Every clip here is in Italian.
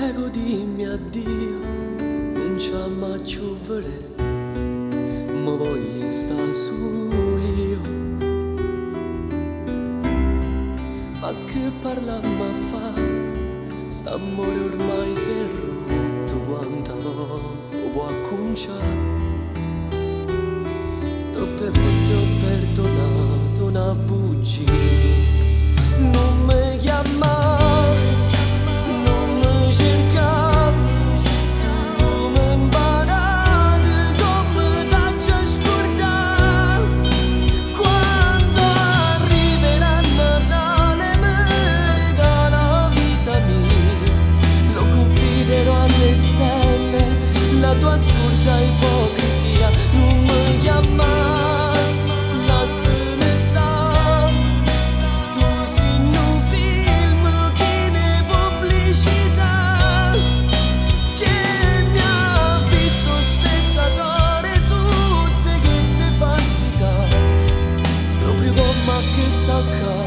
prego dimmi addio, non c'è mai più vedere, ma voglio stare solo io. Ma che parlammo a fa, st'amore ormai si è rotto, quanta volta lo vuoi conciare. Troppe volte ho perdonato una bugia, non mi chiamare, non mi cercare, tu mi imparate come da già scordare. Quando arriverà Natale mi regala la vita mia, lo confiderò alle stelle, la tua assurda ipocrisia. Non mi chiamare, lasciami stare, tu sei in un film che pubblicità, che mi ha visto spettatore tutte queste falsità, proprio come che sta qua,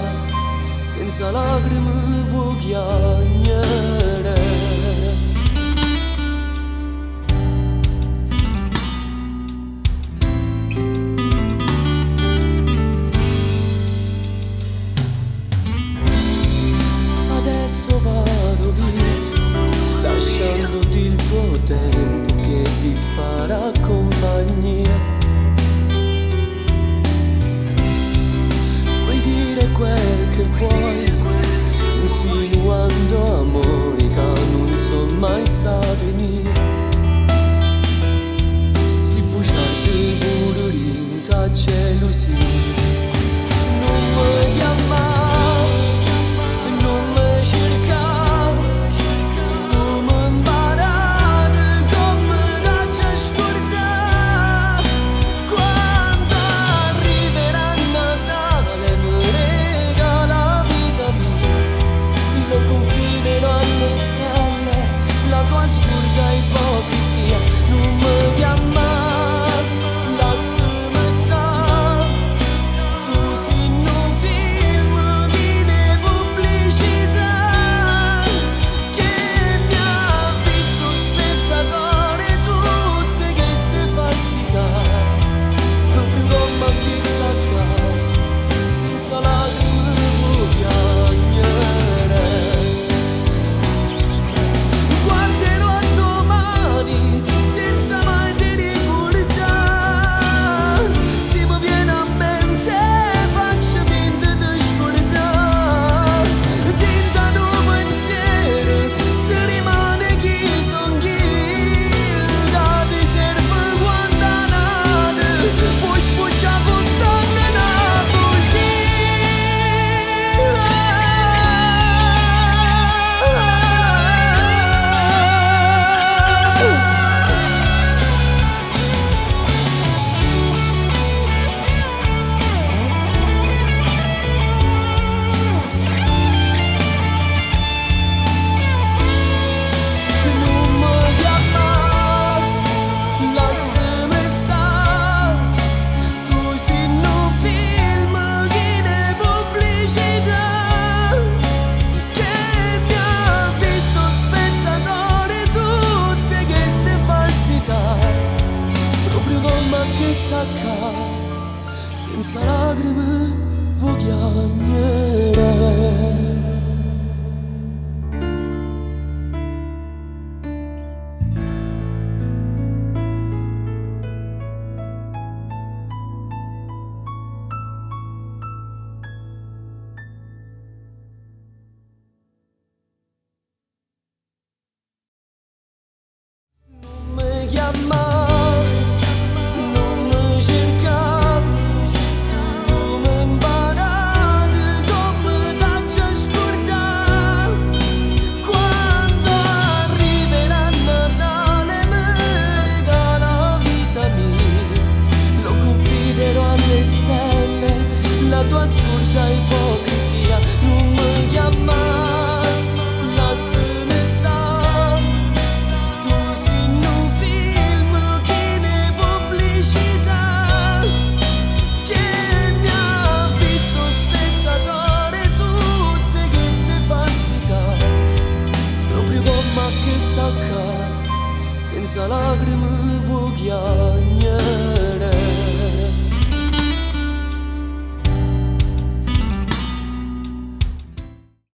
senza lacrime vuoi chiagnare. Adesso vado via, lasciandoti il tuo tempo che ti farà compagnia. Puoi dire quel che vuoi, insinuando amori che non sono mai stati miei. Si bruciarti pure rinta gelosia. Non mi chiamare, non mi cercare, tu mi imparate come da già scordare. Quando arriverà Natale mi regala la vita mia, lo confiderò alle stelle, la tua assurda ipocrisia. Non mi chiamare, lasciami stare, tu sei in un film di pubblicità, che mi ha visto spettatore tutte queste falsità, proprio come chi sta qua, senza lacrime vuoi piangere. Guarderò a domani senza mai ti ricordare, se mi viene a mente faccio finta di scordare. Tentano pensieri, ti rimane chi son chi, da ti serve quando nate, poi spuccia condanna una bugia. Non mi chiamare, lasciami stare, tu sei in un film che pubblicità, che mi ha visto spettatore tutte queste falsità, proprio come che sta qua, senza lacrime vuoi chiagnare.